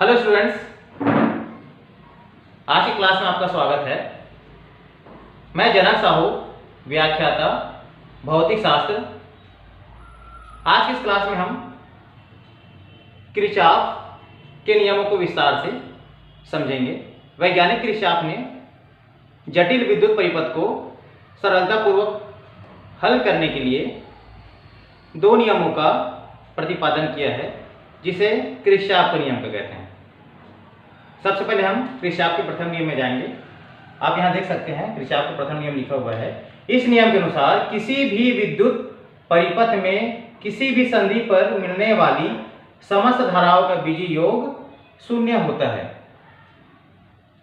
Hello students, आज की class में आपका स्वागत है। मैं जनक साहू, व्याख्याता भौतिक शास्त्र। आज की इस क्लास में हम किरचॉफ के नियमों को विस्तार से समझेंगे। वैज्ञानिक किरचॉफ ने जटिल विद्युत परिपथ को सरलतापूर्वक हल करने के लिए दो नियमों का प्रतिपादन किया है, जिसे किरचॉफ का नियम कहते हैं। सबसे पहले हम किरचॉफ के प्रथम नियम में जाएंगे। आप यहाँ देख सकते हैं किरचॉफ का प्रथम नियम लिखा हुआ है। इस नियम के अनुसार किसी भी विद्युत परिपथ में किसी भी संधि पर मिलने वाली समस्त धाराओं का बीजीय योग शून्य होता है।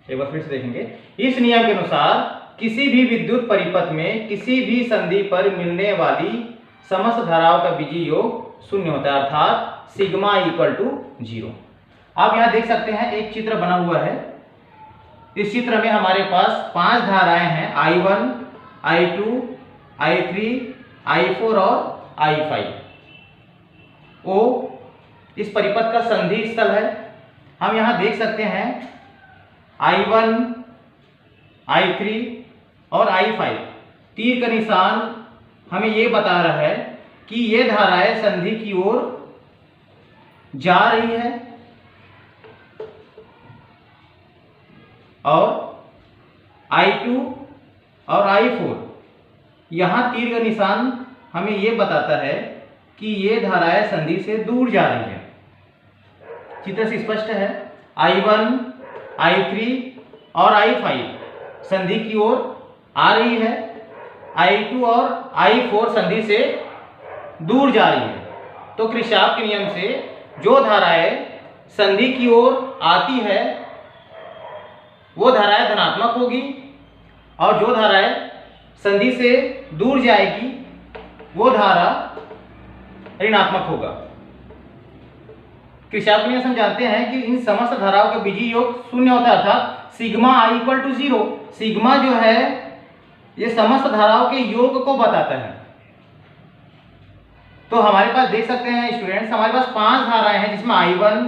एक बार फिर से देखेंगे। इस नियम के अनुसार किसी भी विद्युत परिपथ में किसी भी संधि पर मिलने वाली समस्त धाराओं का बीजीय योग शून्य होता है, अर्थात सिग्मा इक्वल टू 0। आप यहाँ देख सकते हैं एक चित्र बना हुआ है। इस चित्र में हमारे पास 5 धाराएं हैं, I1, I2, I3, I4 और I5। O इस परिपथ का संधि स्थल है। हम यहाँ देख सकते हैं I1, I3 और I5। तीर का निशान हमें ये बता रहा है कि ये धाराएं संधि की ओर जा रही है, और I2 और I4 यहाँ तीर का निशान हमें ये बताता है कि ये धाराएं संधि से दूर जा रही है। चित्र से स्पष्ट है। I1, I3 और I5 संधि की ओर आ रही है, I2 और I4 संधि से दूर जा रही है। तो किरचॉफ के नियम से जो धाराएं संधि की ओर आती है वो धाराएं धनात्मक होगी, और जो धाराएं संधि से दूर जाएगी वो धारा ऋणात्मक होगा। किरचॉफ के नियम हम जानते हैं कि इन समस्त धाराओं का बीजीय योग शून्य होता है, अर्थात sigma I equal to 0। Sigma जो है ये समस्त धाराओं के योग को बताता है। तो हमारे पास देख सकते हैं स्टूडेंट्स, हमारे पास 5 धाराएं हैं, जिसमें I1,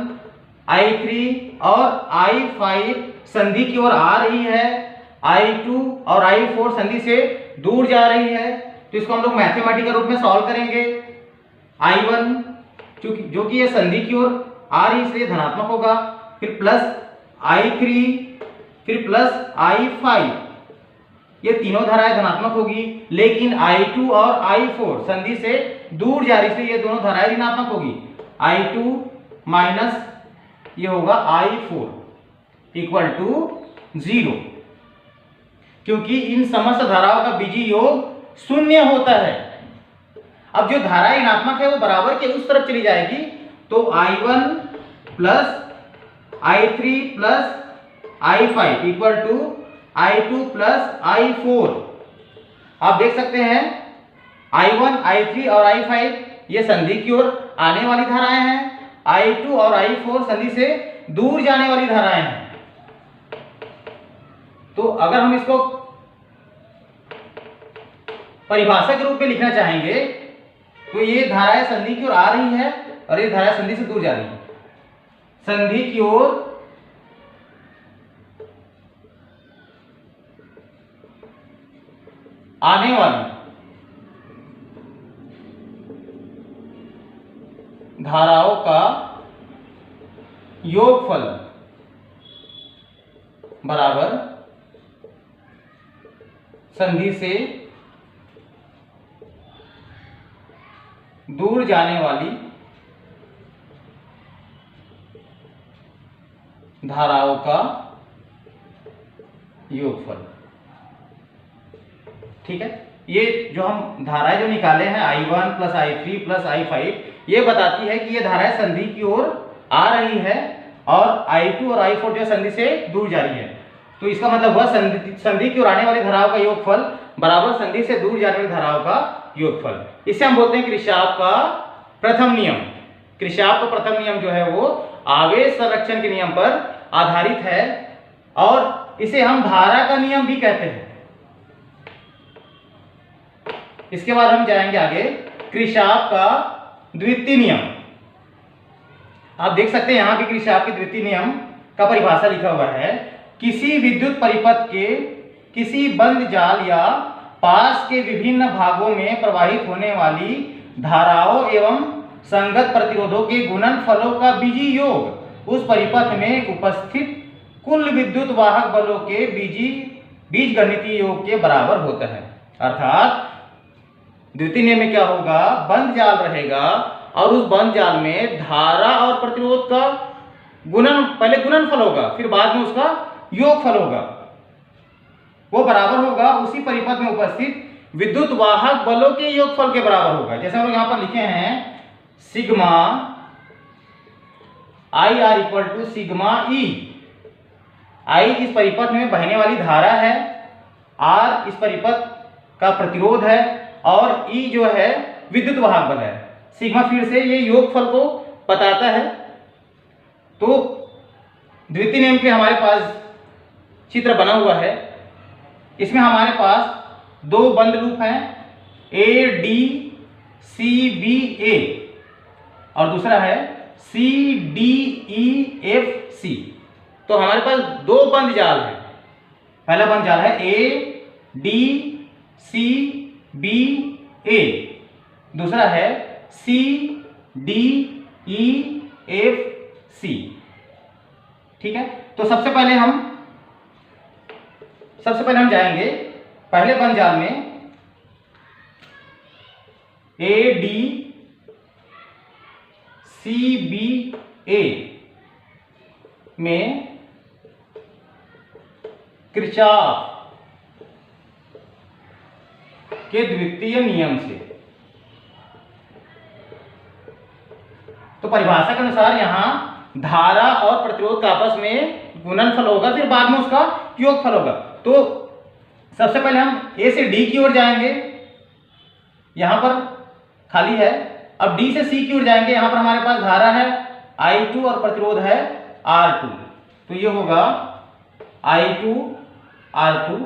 I3 और I5 संधि की ओर आ रही है, I2 और I4 संधि से दूर जा रही है। तो इसको हम लोग मैथमेटिकल रूप में सॉल्व करेंगे। I1 जो कि ये संधि की ओर आ रही है इसलिए धनात्मक होगा, फिर प्लस I3, फिर प्लस I5, ये तीनों धाराएं धनात्मक होगी। लेकिन I2 और I4 संधि से दूर जा रही इसलिए ये दोनों धाराएं ऋणात्मक होगी। I2 माइनस ये होगा I4 इक्वल टू 0, क्योंकि इन समस्त धाराओं का बीजीय योग शून्य होता है। अब जो धारा ऋणात्मक है वो बराबर के उस तरफ चली जाएगी, तो I1 plus I3 plus I5 equal to I2 plus I4। आप देख सकते हैं I1, I3 और I5 ये संधि की ओर आने वाली धाराएं हैं, I2 और I4 संधि से दूर जाने वाली धाराएं हैं। तो अगर हम इसको परिभाषा के रूप में लिखना चाहेंगे तो ये धाराएं संधि की ओर आ रही है और ये धाराएं संधि से दूर जा रही है। संधि की ओर आने वाली धाराओं का योगफल बराबर संधि से दूर जाने वाली धाराओं का योगफल। ठीक है, ये जो हम धाराएं जो निकाले हैं I1 plus I3 plus I5, ये बताती है कि ये धाराएं संधि की ओर आ रही है और I2 और I4 जो संधि से दूर जा रही है। तो इसका मतलब हुआ संधि की ओर आने वाली धाराओं का योगफल बराबर संधि से दूर जाने वाली धाराओं का योगफल। इसे हम बोलते हैं किरचॉफ का प्रथम नियम। किरचॉफ का प्रथम नियम जो है वो आवेश संरक्षण के नियम पर आधारित है, और इसे हम धारा का नियम भी कहते हैं। इसके बाद हम जाएंगे आगे किरचॉफ का द्वितीय नियम। आप देख सकते हैं यहाँ पे किरचॉफ के द्वितीय नियम का परिभाषा लिखा हुआ है, किसी विद्युत परिपथ के किसी बंद जाल या पास के विभिन्न भागों में प्रवाहित होने वाली धाराओं एवं संगत प्रतिरोधों के गुणनफलों का बीजीय योग उस परिपथ में उपस्थित कुल विद्युत वाहक बलों के बीजगणितीय योग के बराबर होता है। अर्थात द्वितीय नियम में क्या होगा, बंद जाल रहेगा और उस बंद जाल में धारा और प्रतिरोध का पहले गुणनफल होगा, फिर बाद में उसका योगफल होगा, वो बराबर होगा उसी परिपथ में उपस्थित विद्युत वाहक बलों के योगफल के बराबर होगा। जैसे हम लोग यहां पर लिखे हैं sigma I R equal to sigma E. I इस परिपथ में बहने वाली धारा है, आर इस परिपथ का प्रतिरोध है और ई जो है विद्युत वाहक बल है। सिग्मा फिर से ये योगफल को बताता है। तो द्वितीय नियम के हमारे पास चित्र बना हुआ है, इसमें हमारे पास दो बंद लूप हैं, ए डी सी बी ए और दूसरा है C D E F C. तो हमारे पास दो बंद जाल है। पहला बंद जाल है ए डी सी बी ए, दूसरा है C D E F C. ठीक है, तो सबसे पहले हम जाएंगे पहले बंद जाल में ए डी सी बी ए में किरचॉफ के द्वितीय नियम से। तो परिभाषा के अनुसार यहां धारा और प्रतिरोध का आपस में गुणनफल होगा, फिर बाद में उसका योगफल होगा। तो सबसे पहले हम ए से डी की ओर जाएंगे, यहां पर खाली है। अब डी से सी की ओर जाएंगे, यहां पर हमारे पास धारा है I2 और प्रतिरोध है R2। तो ये होगा I2 R2।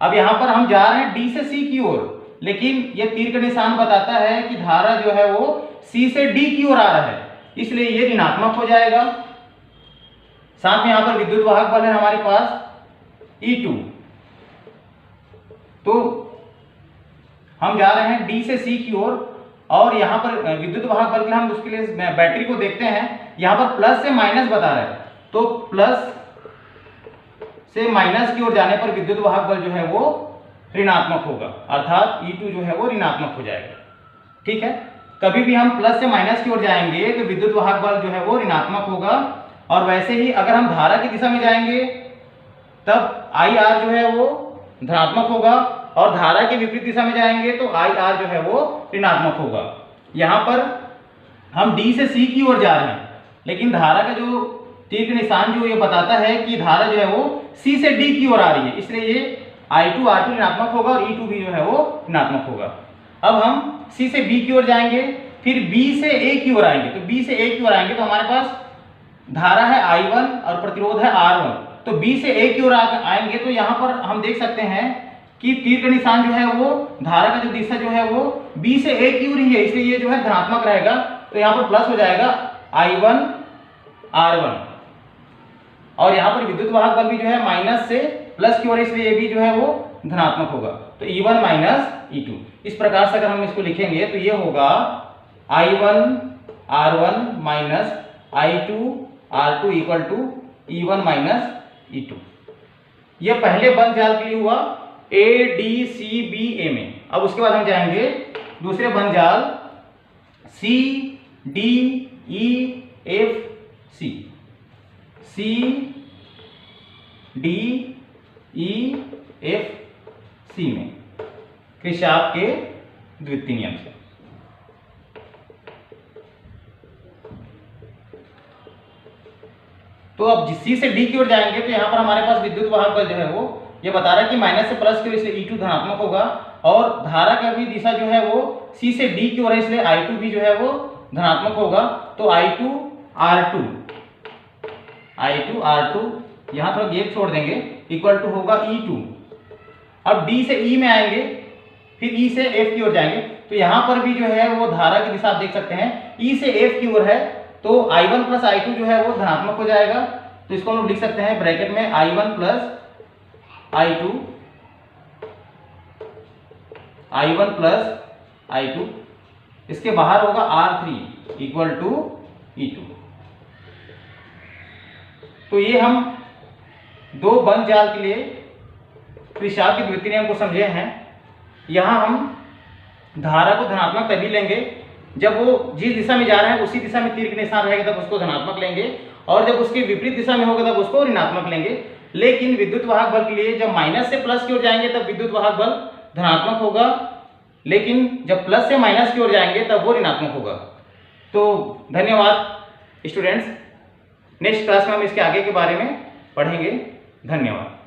अब यहां पर हम जा रहे हैं डी से सी की ओर, लेकिन ये तीर का निशान बताता है कि धारा जो है वो सी से डी की ओर आ रहा है, इसलिए ये ऋणात्मक हो जाएगा। साथ में यहां पर विद्युत वाहक बल है हमारे पास E2। तो हम जा रहे हैं डी से सी की ओर और यहां पर विद्युत वाहक बल के हम उसके लिए बैटरी को देखते हैं, यहां पर प्लस से माइनस बता रहा है। तो प्लस से माइनस की ओर जाने पर विद्युत वाहक बल जो है वो ऋणात्मक होगा, अर्थात E2 जो है वो ऋणात्मक हो जाएगा। ठीक है, कभी भी हम प्लस से माइनस की ओर जाएंगे तो विद्युत वाहक बल जो है वो ऋणात्मक होगा। और वैसे ही अगर हम धारा की दिशा में जाएंगे तब IR जो है वो धनात्मक होगा और धारा के विपरीत दिशा में जाएंगे तो IR जो है वो ऋणात्मक होगा। यहाँ पर हम D से C की ओर जा रहे हैं, लेकिन धारा का जो तीर का निशान जो ये बताता है कि धारा जो है वो C से D की ओर आ रही है, इसलिए ये I2 R2 ऋणात्मक होगा और E2 भी जो है वो ऋणात्मक होगा। अब हम C से B की ओर जाएंगे, फिर B से A की ओर आएंगे। तो B से A की ओर आएंगे तो हमारे पास धारा है I1 और प्रतिरोध है R1। तो B से A की ओर आएंगे तो यहाँ पर हम देख सकते हैं कि तीर का निशान जो है वो धारा का जो दिशा जो है वो B से A की ओर ही है, इसलिए ये जो है धनात्मक रहेगा। तो यहाँ पर प्लस हो जाएगा I1 R1 और यहाँ पर विद्युत वाहक बल भी जो है माइनस से प्लस की ओर, इसलिए ये भी जो है वो धनात्मक होगा। तो E1 माइनस E2 इस प्रकार से अगर हम इसको लिखेंगे तो ये होगा I1 R1 minus I2 R2 equal to E1 minus E2। ये पहले बंद जाल के लिए हुआ ADCBA में। अब उसके बाद हम जाएंगे दूसरे बंद जाल CDEFC। CDEFC में किरचॉफ के द्वितीय नियम से। तो अब C से D की ओर जाएंगे तो यहाँ पर हमारे पास विद्युत वाहक बल जो है वो ये बता रहा है कि माइनस से प्लस की ओर, इसलिए E2 धनात्मक होगा और धारा का भी दिशा जो है वो C से D की ओर है, इसलिए I2 भी जो है वो धनात्मक होगा। तो I2 R2 यहाँ थोड़ा गैप छोड़ देंगे, इक्वल टू होगा E2। अब D से E में आएंगे, फिर E से F की ओर जाएंगे तो यहाँ पर भी जो है वो धारा की दिशा आप देख सकते हैं E से F की ओर है, तो I1 प्लस I2 जो है वो धनात्मक हो जाएगा। तो इसको हम लोग लिख सकते हैं ब्रैकेट में I1 plus I2, I1 plus I2, इसके बाहर होगा R3 इक्वल टू E2। तो ये हम दो बंद जाल के लिए किरचॉफ के द्वितीय नियम को समझे हैं। यहाँ हम धारा को धनात्मक तभी लेंगे जब वो जिस दिशा में जा रहा है उसी दिशा में तीर का निशान रहेगा तब उसको धनात्मक लेंगे, और जब उसके विपरीत दिशा में होगा तब उसको ऋणात्मक लेंगे। लेकिन विद्युत वाहक बल के लिए जब माइनस से प्लस की ओर जाएंगे तब विद्युत वाहक बल धनात्मक होगा, लेकिन जब प्लस से माइनस की ओर जाएंगे तब वो ऋणात्मक होगा। तो धन्यवाद स्टूडेंट्स, नेक्स्ट क्लास में हम इसके आगे के बारे में पढ़ेंगे। धन्यवाद।